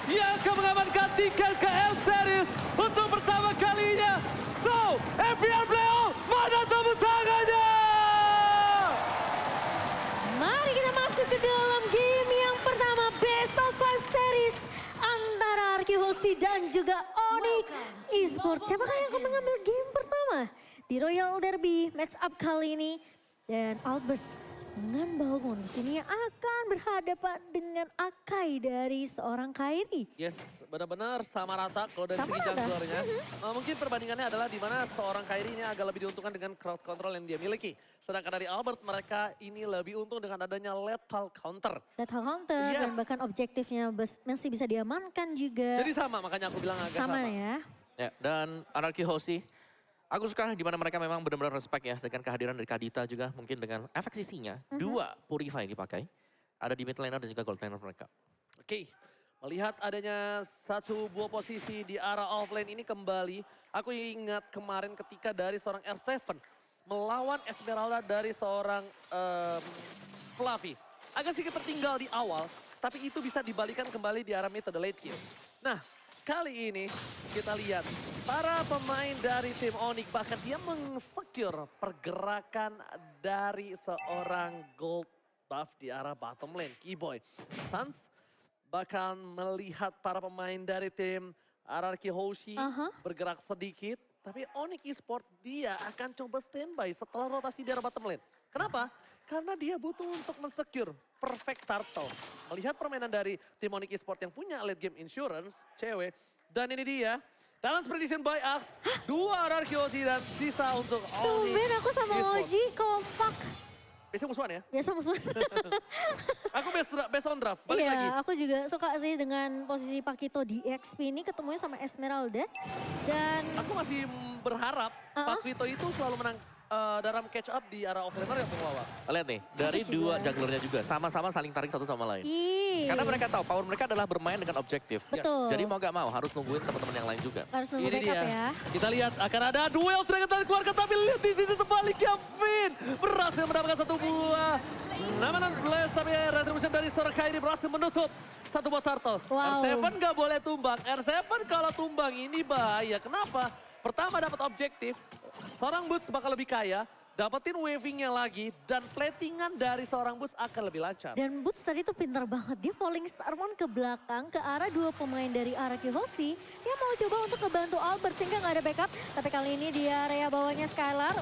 yang akan mengamankan tiket ke L Series untuk pertama kalinya. So, FPL Playoff, mana tepuk tangannya? Mari kita masuk ke dalam game yang pertama, Best of 5 Series antara Arki Hosti dan juga Onyx Esports. Siapakah yang akan mengambil game pertama di Royal Derby match up kali ini? Dan Albert dengan Balmond di sini akan berhadapan dengan Akai dari seorang Kairi. Yes, benar-benar sama rata kalau dari Sama segi rata. junglernya. Mungkin perbandingannya adalah di mana seorang Kairi ini agak lebih diuntungkan dengan crowd control yang dia miliki. Sedangkan dari Albert mereka ini lebih untung dengan adanya lethal counter. Lethal counter Yes. dan bahkan objektifnya masih bisa diamankan juga. Jadi sama, makanya aku bilang agak sama. sama ya. Ya, dan Anarchy Hosti, aku suka di mana mereka memang benar-benar respect ya dengan kehadiran dari Kadita juga, mungkin dengan efek sisinya. Dua Purify dipakai, ada di mid laner dan juga gold laner mereka. Oke, melihat adanya satu buah posisi di arah offlane ini kembali. Aku ingat kemarin ketika dari seorang R7 melawan Esmeralda dari seorang Fluffy. Agak sedikit tertinggal di awal, tapi itu bisa dibalikan kembali di arah metode late game. Nah, kali ini kita lihat para pemain dari tim Onyx bahkan dia meng-secure pergerakan dari seorang gold buff di arah bottom lane, Keyboy. Sans bahkan melihat para pemain dari tim Ararki Hoshi bergerak sedikit. Tapi Onyx Esports dia akan coba standby setelah rotasi di arah bottom lane. Kenapa? Karena dia butuh untuk men-secure perfect turtle. Melihat permainan dari tim Onyx Esports yang punya late game insurance, cewek. Dan ini dia, Talent Prediction by Axe. Dua Ararki Hoshi dan sisa untuk Onyx Tumben aku sama Esports. Oji kompak. Biasanya musuhan ya? Biasa musuh. Aku best on draft, balik lagi. Iya, aku juga suka sih dengan posisi Pakito di XP ini ketemunya sama Esmeralda. Dan Aku masih berharap Pak Vito itu selalu menang dalam catch up di arah offlaner yang penglawan. Lihat nih, dari Aku dua juga. junglernya juga sama-sama saling tarik satu sama lain. Karena Karena mereka tahu power mereka adalah bermain dengan objektif. Betul. Jadi mau gak mau harus nungguin teman-teman yang lain juga. harus nunggu Ini backup dia. ya. Kita lihat akan ada duel Dragon Talent keluarga, tapi lihat di sisi sebaliknya Finn berhasil mendapatkan satu buah Namanan Blast, tapi Retribution dari seorang Kairi berhasil menutup satu buah turtle. Wow. R7 gak boleh tumbang. R7 kalau tumbang ini bahaya. Kenapa? Pertama dapat objektif, seorang Boots bakal lebih kaya, dapetin wavingnya lagi, dan platingan dari seorang Boots akan lebih lancar. Dan Boots tadi tuh pintar banget. Dia falling Starmon ke belakang ke arah dua pemain dari Araki Hoshi. Dia mau coba untuk ngebantu Albert sehingga nggak ada backup. Tapi kali ini di area bawahnya Skylar.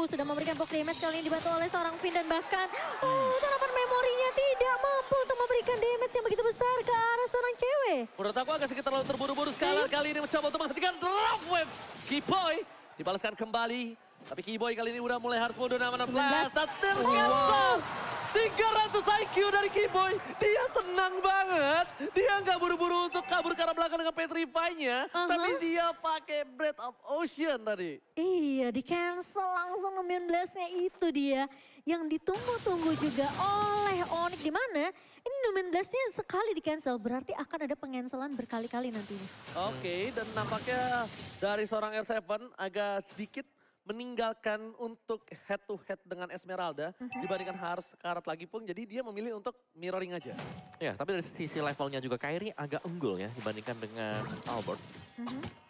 Sudah memberikan block damage kali ini dibantu oleh seorang Finn dan bahkan tanaman memorinya tidak mampu untuk memberikan damage yang begitu besar ke arah seorang cewek. Menurut aku agak sedikit terlalu terburu-buru Skylar kali ini mencoba untuk menghentikan drop wave. Keyboy dibalaskan kembali. Tapi Keyboy kali ini udah mulai harus mundur nama blast. Dan ternyata 300 IQ dari Keyboy. Dia tenang banget. Dia nggak buru-buru untuk kabur ke arah belakang dengan Petrify-nya. Tapi dia pakai Breath of Ocean tadi. Iya, di cancel langsung Numian Blast-nya itu dia. Yang ditunggu-tunggu juga oleh Onyx. Di mana ini Numian Blast-nya sekali di cancel. Berarti akan ada pengancelan berkali-kali nantinya. Oke, dan nampaknya dari seorang R7 agak sedikit meninggalkan untuk head to head dengan Esmeralda. Dibandingkan harus sekarat lagi pun. Jadi dia memilih untuk mirroring aja. Ya, tapi dari sisi levelnya juga Kairi agak unggul ya dibandingkan dengan Albert.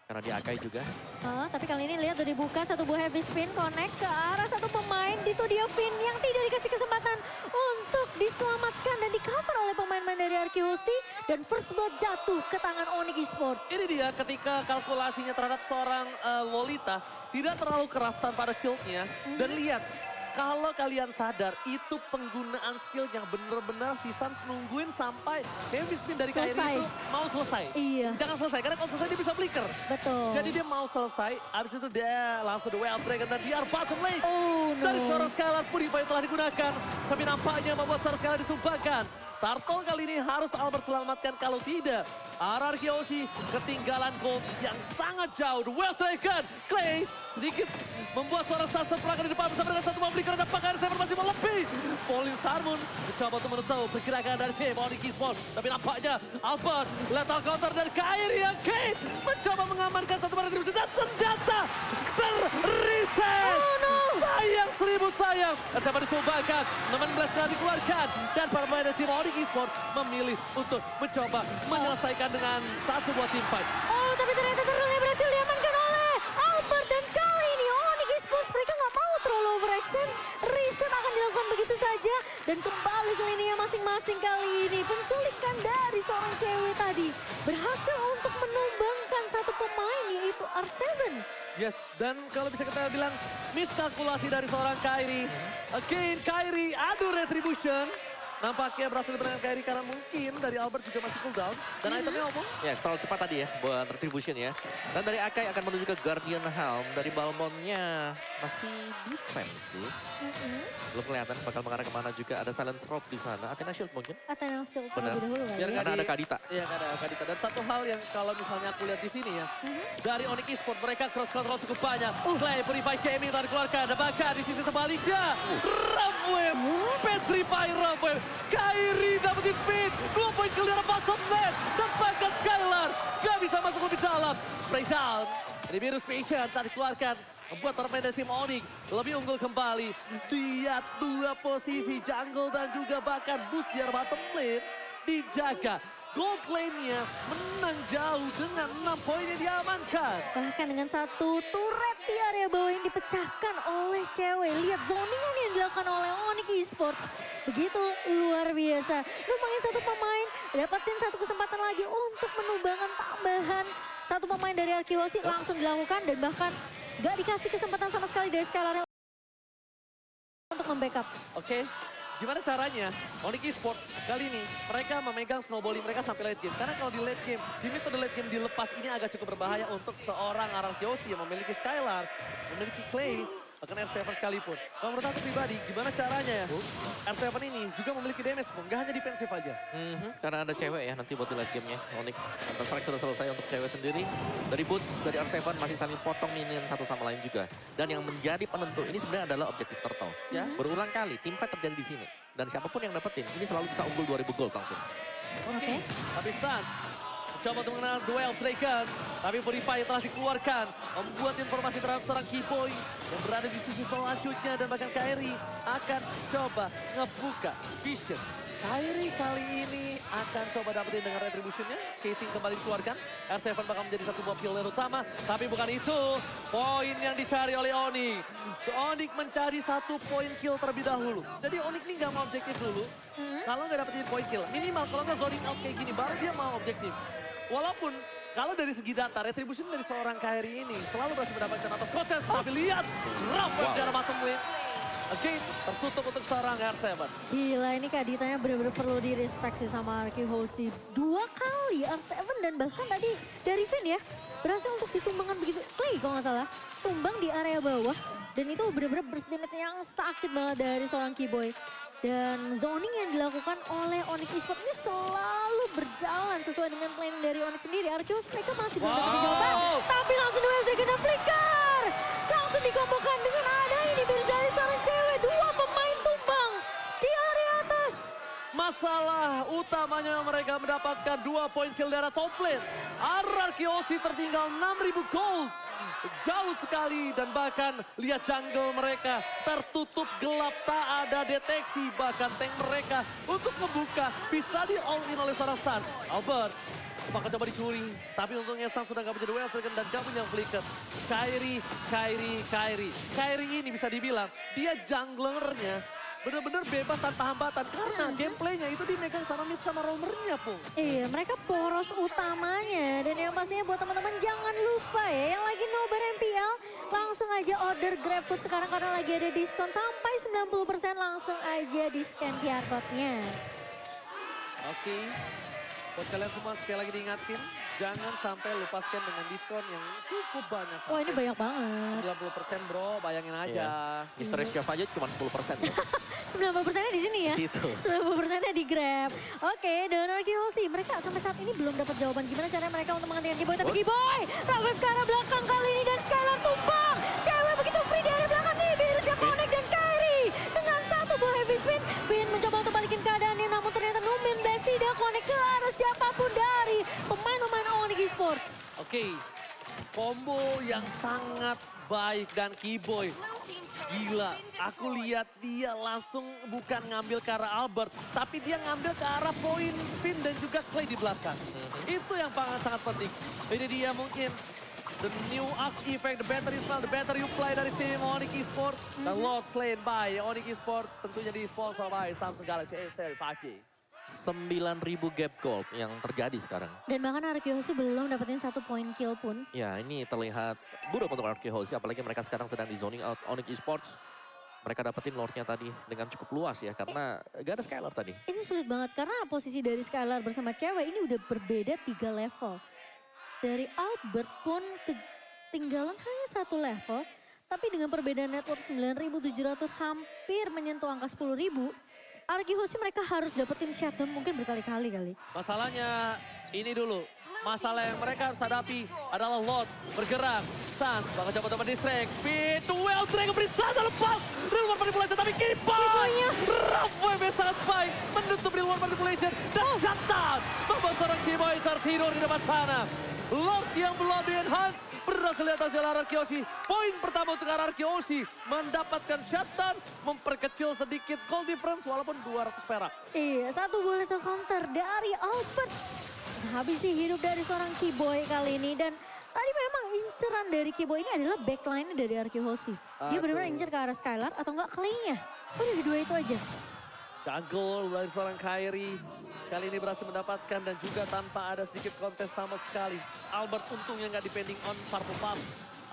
Karena dia Akai juga. Tapi kali ini lihat udah dibuka satu buah heavy spin connect ke arah satu pemain. Itu dia Finn yang tidak dikasih kesempatan untuk diselamatkan dan di cover oleh pemain-pemain dari Arki Hoshi. Dan first blood jatuh ke tangan Onyx Esports. Ini dia ketika kalkulasinya terhadap seorang Lolita tidak terlalu keras tanpa ada shieldnya. Dan lihat, kalau kalian sadar itu penggunaan skill yang benar-benar si Sans nungguin sampai heavy spin dari Kairi Selesai. itu mau selesai. Iya. Jangan selesai, karena kalau selesai dia bisa flicker. Betul. Jadi dia mau selesai, abis itu dia langsung the Wild Dragon dan dia bottom lane. Oh no. Dari seorang Skylar Purify telah digunakan, tapi nampaknya membuat seorang Skylar ditumpahkan. Turtle kali ini harus Albert selamatkan, kalau tidak Ararki Hoshi ketinggalan gold yang sangat jauh. The Wild Dragon, Clay sedikit membuat seorang Sunset pelanggan di depan bersama dengan satu mobil karena pakaian saya masih melebih. Falling Starmon mencoba untuk menutup pergerakan dari tim Onyx Esports. Tapi nampaknya Albert lethal counter dari Kairi yang Kate mencoba mengamankan satu retribusi dan senjata terreset. Oh no. sayang, seribu sayang. Coba dicobakan, 16 sudah dikeluarkan. Dan para pemain dari tim Onyx Esports memilih untuk mencoba menyelesaikan dengan satu buah team fight. Oh, tapi ternyata turunnya berhasil diamankan oleh Albert. Dan kali ini Onyx Esports mereka nggak mau terlalu overextend. Reset akan dilakukan begitu saja. Dan kembali ke lininya masing-masing kali ini. Penculikan dari seorang cewek tadi berhasil untuk menumbangkan satu pemain yaitu R7. Yes, dan kalau bisa kita bilang miskalkulasi dari seorang Kairi. Again, Kairi adu retribution. Nampaknya berhasil dengan Kairi karena mungkin dari Albert juga masih cooldown. Dan itemnya omong. Ya, terlalu cepat tadi ya buat retribution ya. Dan dari Akai akan menuju ke Guardian Helm. Dari Balmonnya masih defense sih. Belum kelihatan bakal mengarah kemana juga. Ada Silence Rob di sana. Athena Shield mungkin. Athena Shield Benar. terlebih dahulu kali Biar ya. Karena ada Kadita. Iya, karena ada Kadita. Dan satu hal yang kalau misalnya aku lihat di sini ya. Dari Onyx Esports mereka cross control cukup banyak. Clay, Purify, Kemi telah dikeluarkan. Dan bahkan di sisi sebaliknya. Ramweb, Petrify Ramweb. Kairi dapetin pin. 2 poin kill dari bottom lane. Dan bahkan Skylar gak bisa masuk lebih dalam. Breakdown. Ini virus patient telah dikeluarkan. Membuat para pemain dari tim Onyx lebih unggul kembali. Lihat dua posisi jungle dan juga bahkan boost di arah bottom lane dijaga. Gold lane-nya menang jauh dengan 6 poin yang diamankan. Bahkan dengan satu turret di area bawah yang dipecahkan oleh cewek. Lihat zoningan yang dilakukan oleh Onyx Esports. Begitu luar biasa. Numpangin satu pemain, dapatin satu kesempatan lagi untuk menumbangkan tambahan. Satu pemain dari Arkihosi langsung dilakukan dan bahkan gak dikasih kesempatan sama sekali dari Skylar untuk membackup. Oke, gimana caranya Onyx Esports kali ini mereka memegang snowballing mereka sampai late game. Karena kalau di late game, di mid to late game dilepas ini agak cukup berbahaya untuk seorang Arkihosi yang memiliki Skylar, memiliki Clay, bahkan R7 sekalipun. Kalau menurut aku pribadi, gimana caranya ya? R7 ini juga memiliki damage pun, gak hanya defensif aja. Karena ada cewek ya nanti buat di late game-nya. Onyx counter strike sudah selesai untuk cewek sendiri. Dari Boots, dari R7 masih saling potong minion satu sama lain juga. Dan yang menjadi penentu ini sebenarnya adalah objektif turtle. Ya. Berulang kali tim fight terjadi di sini. Dan siapapun yang dapetin, ini selalu bisa unggul 2000 gold langsung. Oke. Tapi Stan coba untuk mengenal duel Draken. Tapi Purify telah dikeluarkan. Membuat informasi terhadap seorang Keyboy yang berada di sisi selanjutnya. Dan bahkan Kairi akan coba ngebuka vision. Kairi kali ini akan coba dapetin dengan retributionnya. Casing kembali dikeluarkan. R7 bakal menjadi satu buah killer utama. Tapi bukan itu poin yang dicari oleh Onyx. Onyx mencari satu poin kill terlebih dahulu. Jadi Onyx ini gak mau objektif dulu. Kalau nggak dapetin poin kill, minimal kalau nggak zoning out kayak gini, baru dia mau objektif. Walaupun kalau dari segi data, retribution dari seorang Kairi ini selalu berhasil mendapatkan atas proses. Tapi lihat, Rafael di arah bottom lane. Again, tertutup untuk seorang R7. Gila, ini Kaditanya benar-benar perlu direspek sih sama Arkihosi. 2 kali R7 dan bahkan tadi dari Vin ya, berhasil untuk ditumbangkan begitu. Clay kalau nggak salah, tumbang di area bawah. Dan itu benar-benar burst damage yang sakit banget dari seorang Keyboy. Dan zoning yang dilakukan oleh Onyx Esports ini selalu berjalan sesuai dengan planning dari Onyx sendiri. Arkihosi mereka masih belum dapat jawaban. Tapi langsung duel kena flicker. Langsung dikombokan dengan ada ini dari seorang cewek. 2 pemain tumbang di area atas. Masalah utamanya mereka mendapatkan 2 poin kill dari top lane. Arkihosi tertinggal 6.000 gold. Jauh sekali dan bahkan lihat jungle mereka tertutup gelap, tak ada deteksi. Bahkan tank mereka untuk membuka bisa di all in oleh seorang Stan. Albert bakal coba dicuri, tapi untungnya Stan sudah gak menjadi well taken dan gak punya flicker. Kairi ini bisa dibilang dia junglernya benar-benar bebas tanpa hambatan karena gameplaynya itu dimegang sama mid sama roamernya, Pung. Iya, mereka poros utamanya. Dan yang pastinya buat teman-teman jangan lupa ya, yang lagi nobar MPL, langsung aja order GrabFood sekarang karena lagi ada diskon sampai 90%, langsung aja di scan QR code-nya. Oke, buat kalian semua sekali lagi diingatkan, jangan sampai lupa scan dengan diskon yang cukup banyak. Wah, ini banyak banget. 90% bro, bayangin aja. Mr. Chef aja cuma 10%. 90%-nya di sini ya? Gitu. 90%-nya di Grab. Oke, dan Arkihosi, mereka sampai saat ini belum dapat jawaban gimana cara mereka untuk menghentikan Keyboy. Tapi Keyboy, Rafael ke arah belakang kali ini dan Skylar tumbang. Cewek begitu free dari belakang nih, virusnya connect dan Kairi. Dengan satu buah heavy spin, Vin mencoba untuk balikin keadaannya, namun ternyata Numin Best tidak connect ke arah siapapun dari pemain-pemain Onyx Esports. Oke, combo yang sangat baik dan Keyboy Gila, aku lihat dia langsung bukan ngambil ke arah Albert, tapi dia ngambil ke arah poin Finn dan juga Clay di belakang. Itu yang sangat penting. Ini dia mungkin the new Axe effect, the better you smell, the better you play dari tim Onyx Esports. The Lord slain by Onyx Esports, tentunya di sponsor by Samsung Galaxy A7 5G. 9.000 gap gold yang terjadi sekarang. Dan bahkan Arkehosi belum dapetin 1 poin kill pun. Ya, ini terlihat buruk untuk Arkehosi, apalagi mereka sekarang sedang di zoning out Onyx Esports. Mereka dapetin Lordnya tadi dengan cukup luas ya, karena gak ada Skylar tadi. Ini sulit banget karena posisi dari Skylar bersama cewek ini udah berbeda 3 level. Dari Albert pun ketinggalan hanya 1 level. Tapi dengan perbedaan network 9.700 hampir menyentuh angka 10.000. Arkehosi mereka harus dapetin shutdown mungkin berkali-kali kali. Masalahnya ini dulu. Masalah yang mereka harus hadapi adalah Lord bergerak. Sans bakal coba dapat distract. Fit well drag beri sana lepas. Real World Manipulation tapi Kiboy-nya. Rough wave yang sangat baik. Menutup Real World Manipulation. Dan shutdown. Membuat seorang Kiboy tertidur di depan sana. Lord yang belum di-enhance. Berhasil diatasi oleh Arkehosi. Poin pertama untuk Arkehosi. Mendapatkan shutdown. Memperkecil sedikit goal difference walaupun 200 perak. Iya, 1 bullet counter dari Albert. Habis sih hidup dari seorang Kiboy kali ini. Dan tadi memang inceran dari Kiboy ini adalah backline dari Arkehosi. Dia benar-benar incer ke arah Skylar atau enggak Clay-nya. Udah dua itu aja. Jungle dari seorang Kairi. Kali ini berhasil mendapatkan dan juga tanpa ada sedikit kontes sama sekali. Albert untungnya nggak depending on Purple Pump.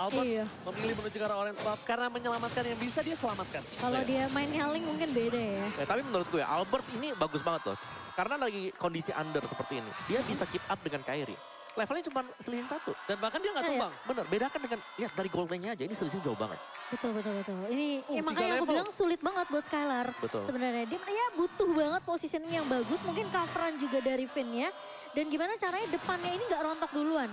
Albert memilih menuju ke arah Orange Pump karena menyelamatkan yang bisa dia selamatkan. Kalau dia main healing mungkin beda ya. Tapi menurut gue Albert ini bagus banget loh. Karena lagi kondisi under seperti ini. Dia bisa keep up dengan Kairi. Levelnya cuma selisih 1. Dan bahkan dia nggak tumbang. Bener, bedakan dengan, lihat dari goldennya aja ini selisihnya jauh banget. Betul. Ini ya makanya aku level. bilang sulit banget buat Skylar. Betul. Sebenarnya dia ya butuh banget positioning yang bagus. Mungkin coveran juga dari Finn-nya. Dan gimana caranya depannya ini nggak rontok duluan.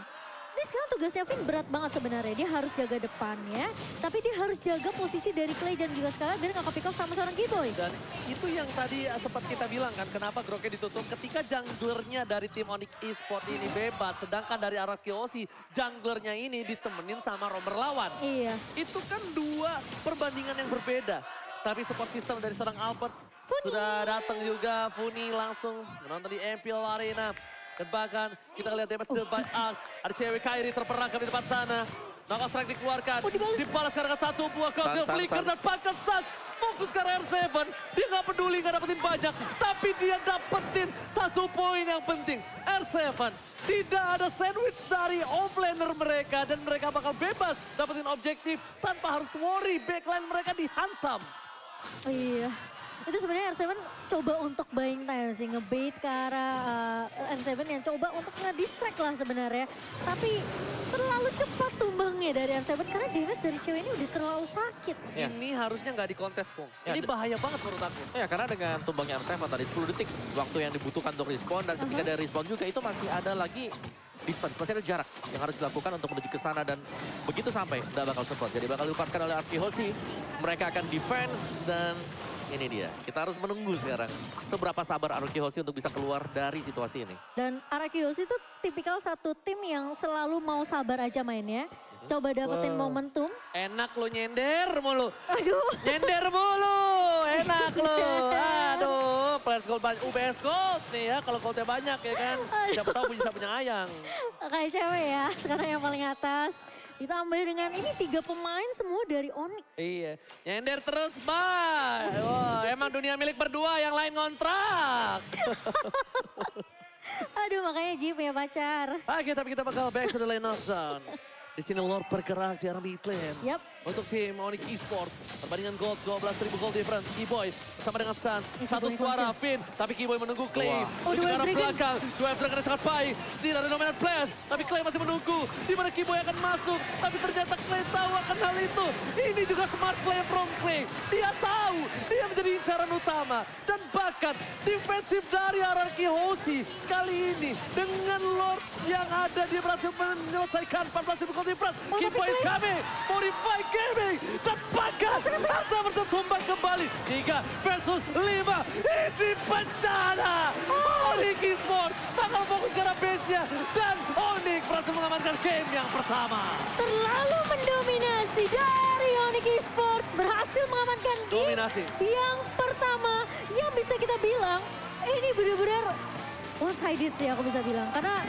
Ini sekarang tugasnya Finn berat banget sebenarnya. Dia harus jaga depannya. Tapi dia harus jaga posisi dari Clay dan juga Skylar. Dan nggak pick off sama seorang Kiboy. Dan itu yang tadi sempat kita bilang kan, kenapa Groknya ditutup ketika junglernya dari tim Onyx Esports ini bebas. Sedangkan dari Arkehosi, junglernya ini ditemenin sama romer lawan. Iya. Itu kan 2 perbandingan yang berbeda. Tapi support system dari seorang Albert sudah datang juga. Funi langsung menonton di Imperial Arena. Dan bahkan kita lihat Demas still by us. Ada cewek Kairi terperangkap di depan sana. Knockout strike dikeluarkan. Dibalas karena 1 buah cocktail flicker dan bahkan Sans. Fokus ke R7. Dia nggak peduli nggak dapetin banyak. Tapi dia dapetin 1 poin yang penting. R7 tidak ada sandwich dari offlaner mereka. Dan mereka bakal bebas dapetin objektif tanpa harus worry. Backline mereka dihantam. Oh iya. Itu sebenarnya R7 coba untuk buying time sih, ngebait ke arah R7 yang coba untuk nge-distract lah sebenarnya. Tapi terlalu cepat tumbangnya dari R7 karena damage dari cewek ini udah terlalu sakit. Ya. Ini harusnya nggak dikontes, Pung. Ya, Ini bahaya banget menurut aku. Ya karena dengan tumbangnya R7 tadi 10 detik waktu yang dibutuhkan untuk respon. Dan ketika ada respon juga itu masih ada lagi distance, masih ada jarak yang harus dilakukan untuk menuju ke sana. Dan begitu sampai nggak bakal support. Jadi bakal dilepaskan oleh Arkehosi. Mereka akan defense dan ini dia. Kita harus menunggu sekarang seberapa sabar Arkehosi untuk bisa keluar dari situasi ini. Dan Arkehosi itu tipikal satu tim yang selalu mau sabar aja mainnya. Coba dapetin momentum. Enak lo nyender mulu. Aduh. Nyender mulu. Enak lo. Aduh. Plus gold banyak. UBS gold nih ya. Kalau goldnya banyak ya kan. Siapa tahu bisa punya ayang. Kayak cewek ya. Sekarang yang paling atas. Ditambah dengan ini 3 pemain semua dari Onyx. Iya. Nyender terus, bye. Wah, emang dunia milik berdua, yang lain ngontrak. Aduh, makanya Ji punya pacar. Oke, tapi kita bakal back to the lane of zone. Di sini Lord bergerak di arah mid lane. Yap. Untuk tim Onyx Esports. Perbandingan gold, 12.000 gold difference. Kiboy bersama dengan Stan. Satu suara, Finn. Tapi Kiboy menunggu Clay. Oh, Di dua arah Dragon. belakang. Dua Dragon yang sangat baik. Tidak ada dominant players. Tapi Clay masih menunggu. Di mana Kiboy akan masuk. Tapi ternyata Clay tahu akan hal itu. Ini juga smart play from Clay. Dia tahu. Dia menjadi incaran utama. Dan bahkan defensif dari Arkehosi. Kali ini dengan Lord yang ada. Dia berhasil menyelesaikan 14.000 gold difference. Kiboy is coming. Modify gaming. Dan bahkan harta bertumbang kembali. 3 versus 5. Ini bencana. Onyx Esports bakal fokus ke arah base-nya. Dan Onyx berhasil mengamankan game yang pertama. Terlalu mendominasi dari Onyx Onyx Esports berhasil mengamankan game Dominasi. yang pertama yang bisa kita bilang ini benar-benar one sided sih aku bisa bilang. Karena